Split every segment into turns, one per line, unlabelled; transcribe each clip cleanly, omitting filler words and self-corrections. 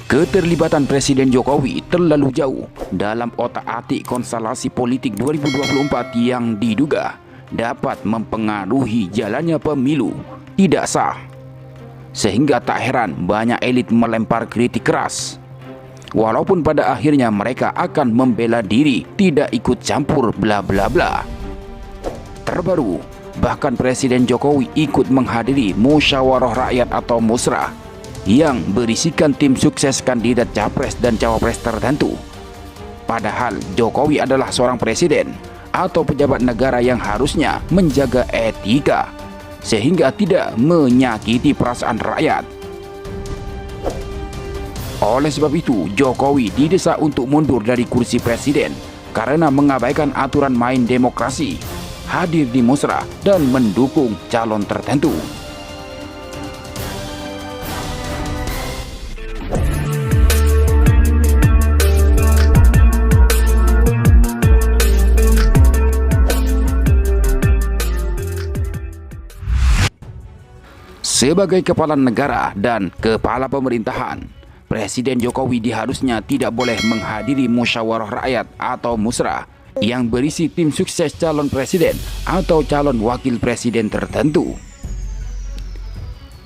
Keterlibatan Presiden Jokowi terlalu jauh dalam otak-atik konstelasi politik 2024 yang diduga dapat mempengaruhi jalannya pemilu tidak sah. Sehingga tak heran banyak elit melempar kritik keras. Walaupun pada akhirnya mereka akan membela diri tidak ikut campur bla bla bla. Terbaru, bahkan Presiden Jokowi ikut menghadiri musyawarah rakyat atau musrah yang berisikan tim sukses kandidat capres dan cawapres tertentu. Padahal Jokowi adalah seorang presiden atau pejabat negara yang harusnya menjaga etika sehingga tidak menyakiti perasaan rakyat. Oleh sebab itu, Jokowi didesak untuk mundur dari kursi presiden karena mengabaikan aturan main demokrasi, hadir di musrah dan mendukung calon tertentu. Sebagai kepala negara dan kepala pemerintahan, Presiden Jokowi diharusnya tidak boleh menghadiri musyawarah rakyat atau musrah yang berisi tim sukses calon presiden atau calon wakil presiden tertentu.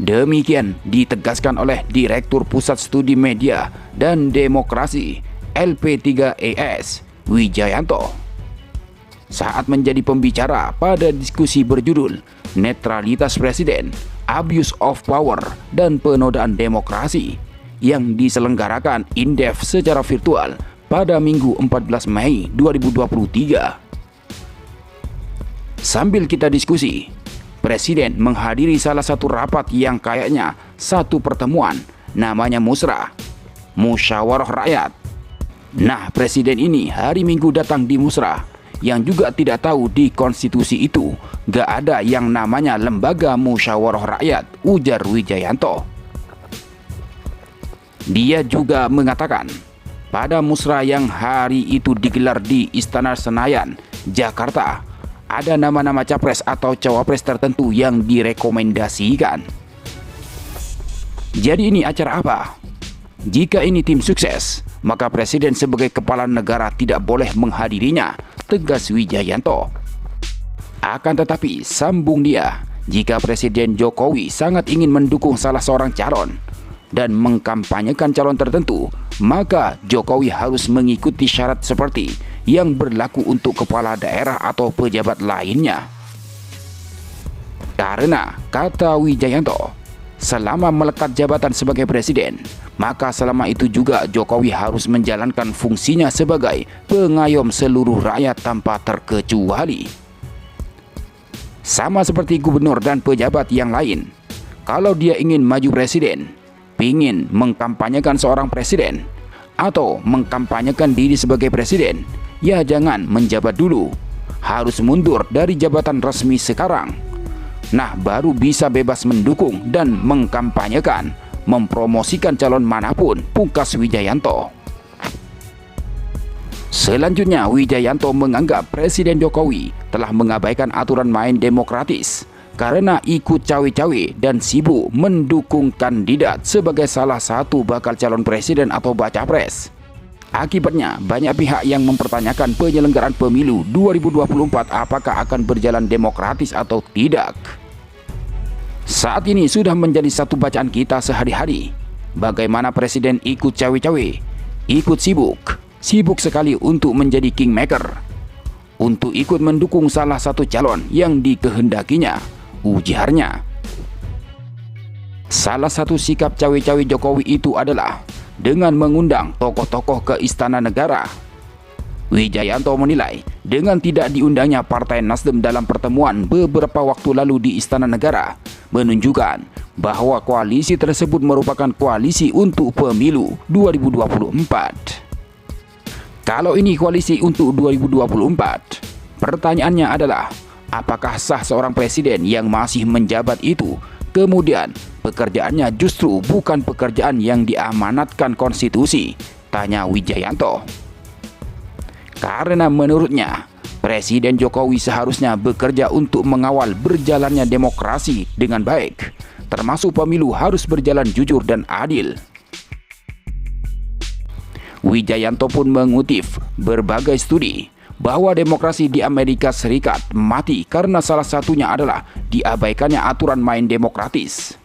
Demikian ditegaskan oleh Direktur Pusat Studi Media dan Demokrasi LP3ES Wijayanto saat menjadi pembicara pada diskusi berjudul Netralitas Presiden, Abuse of Power, dan Penodaan Demokrasi yang diselenggarakan Indef secara virtual pada Minggu 14 Mei 2023. Sambil kita diskusi, Presiden menghadiri salah satu rapat yang kayaknya satu pertemuan, namanya musrah, musyawarah rakyat. Nah, Presiden ini hari Minggu datang di musrah yang juga tidak tahu di konstitusi itu gak ada yang namanya lembaga musyawarah rakyat, ujar Wijayanto. Dia juga mengatakan pada musrah yang hari itu digelar di Istana Senayan, Jakarta, ada nama-nama capres atau cawapres tertentu yang direkomendasikan. Jadi ini acara apa? Jika ini tim sukses, maka Presiden sebagai kepala negara tidak boleh menghadirinya, tegas Wijayanto. Akan tetapi, sambung dia, jika Presiden Jokowi sangat ingin mendukung salah seorang calon dan mengkampanyekan calon tertentu, maka Jokowi harus mengikuti syarat seperti yang berlaku untuk kepala daerah atau pejabat lainnya. Karena, kata Wijayanto, selama melekat jabatan sebagai presiden, maka selama itu juga Jokowi harus menjalankan fungsinya sebagai pengayom seluruh rakyat tanpa terkecuali. Sama seperti gubernur dan pejabat yang lain, kalau dia ingin maju presiden, ingin mengkampanyekan seorang presiden, atau mengkampanyekan diri sebagai presiden, ya jangan menjabat dulu, harus mundur dari jabatan resmi sekarang. Nah, baru bisa bebas mendukung dan mengkampanyekan, mempromosikan calon manapun, pungkas Wijayanto. Selanjutnya, Wijayanto menganggap Presiden Jokowi telah mengabaikan aturan main demokratis karena ikut cawe-cawe dan sibuk mendukung kandidat sebagai salah satu bakal calon presiden atau baca pres. Akibatnya, banyak pihak yang mempertanyakan penyelenggaraan pemilu 2024 apakah akan berjalan demokratis atau tidak. Saat ini sudah menjadi satu bacaan kita sehari-hari. Bagaimana Presiden ikut cawe-cawe, ikut sibuk sekali untuk menjadi kingmaker, untuk ikut mendukung salah satu calon yang dikehendakinya, ujarnya. Salah satu sikap cawe-cawe Jokowi itu adalah dengan mengundang tokoh-tokoh ke Istana Negara. Wijayanto menilai dengan tidak diundangnya Partai Nasdem dalam pertemuan beberapa waktu lalu di Istana Negara menunjukkan bahwa koalisi tersebut merupakan koalisi untuk pemilu 2024. Kalau ini koalisi untuk 2024, pertanyaannya adalah apakah sah seorang presiden yang masih menjabat itu kemudian pekerjaannya justru bukan pekerjaan yang diamanatkan konstitusi, tanya Wijayanto. Karena menurutnya Presiden Jokowi seharusnya bekerja untuk mengawal berjalannya demokrasi dengan baik, termasuk pemilu harus berjalan jujur dan adil. Wijayanto pun mengutip berbagai studi bahwa demokrasi di Amerika Serikat mati karena salah satunya adalah diabaikannya aturan main demokratis.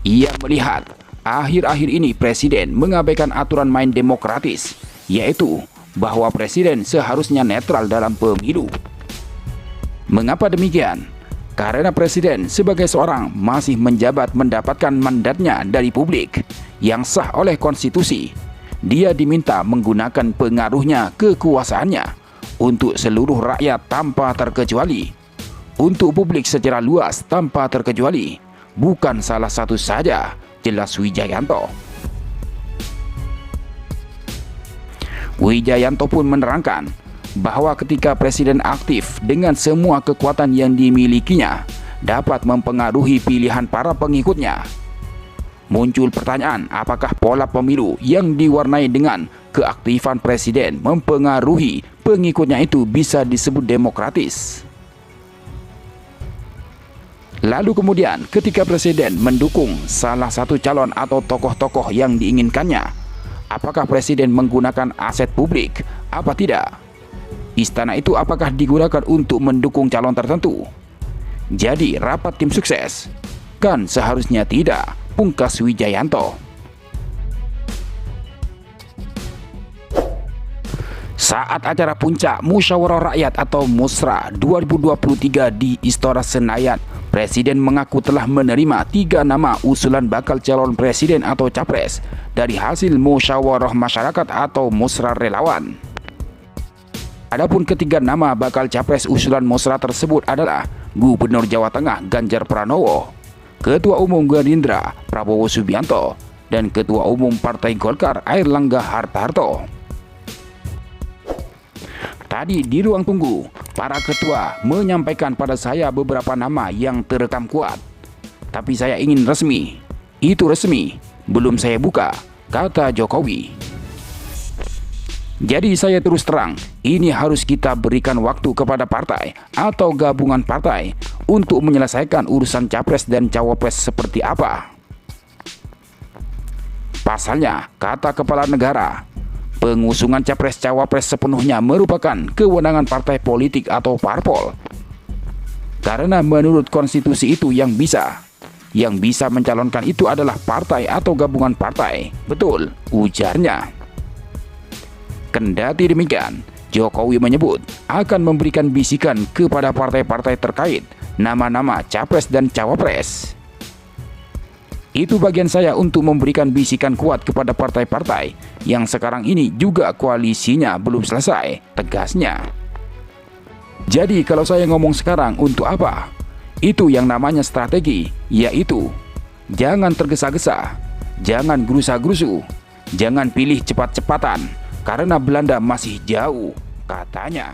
Ia melihat akhir-akhir ini presiden mengabaikan aturan main demokratis, yaitu bahwa presiden seharusnya netral dalam pemilu. Mengapa demikian? Karena presiden sebagai seorang masih menjabat mendapatkan mandatnya dari publik yang sah oleh konstitusi. Dia diminta menggunakan pengaruhnya, kekuasaannya untuk seluruh rakyat tanpa terkecuali, untuk publik secara luas tanpa terkecuali, bukan salah satu saja, jelas Wijayanto. Wijayanto pun menerangkan bahwa ketika presiden aktif dengan semua kekuatan yang dimilikinya dapat mempengaruhi pilihan para pengikutnya. Muncul pertanyaan, apakah pola pemilu yang diwarnai dengan keaktifan presiden mempengaruhi pengikutnya itu bisa disebut demokratis? Lalu kemudian ketika presiden mendukung salah satu calon atau tokoh-tokoh yang diinginkannya, apakah presiden menggunakan aset publik? Apa tidak? Istana itu apakah digunakan untuk mendukung calon tertentu? Jadi rapat tim sukses? Kan seharusnya tidak, pungkas Wijayanto. Saat acara puncak Musyawarah Rakyat atau Musra 2023 di Istora Senayan, Presiden mengaku telah menerima 3 nama usulan bakal calon presiden atau capres dari hasil musyawarah masyarakat atau musra relawan. Adapun ketiga nama bakal capres usulan musra tersebut adalah Gubernur Jawa Tengah Ganjar Pranowo, Ketua Umum Gerindra Prabowo Subianto, dan Ketua Umum Partai Golkar Airlangga Hartarto. Tadi di ruang tunggu, para ketua menyampaikan pada saya beberapa nama yang terekam kuat. Tapi saya ingin resmi. Itu resmi, belum saya buka, kata Jokowi. Jadi saya terus terang, ini harus kita berikan waktu kepada partai atau gabungan partai untuk menyelesaikan urusan capres dan cawapres seperti apa. Pasalnya, kata kepala negara, pengusungan capres cawapres sepenuhnya merupakan kewenangan partai politik atau parpol. Karena menurut konstitusi itu yang bisa mencalonkan itu adalah partai atau gabungan partai. Betul, ujarnya. Kendati demikian, Jokowi menyebut akan memberikan bisikan kepada partai-partai terkait nama-nama capres dan cawapres. Itu bagian saya untuk memberikan bisikan kuat kepada partai-partai yang sekarang ini juga koalisinya belum selesai, tegasnya. Jadi kalau saya ngomong sekarang untuk apa? Itu yang namanya strategi, yaitu jangan tergesa-gesa, jangan gerusa-gerusu, jangan pilih cepat-cepatan, karena Belanda masih jauh, katanya.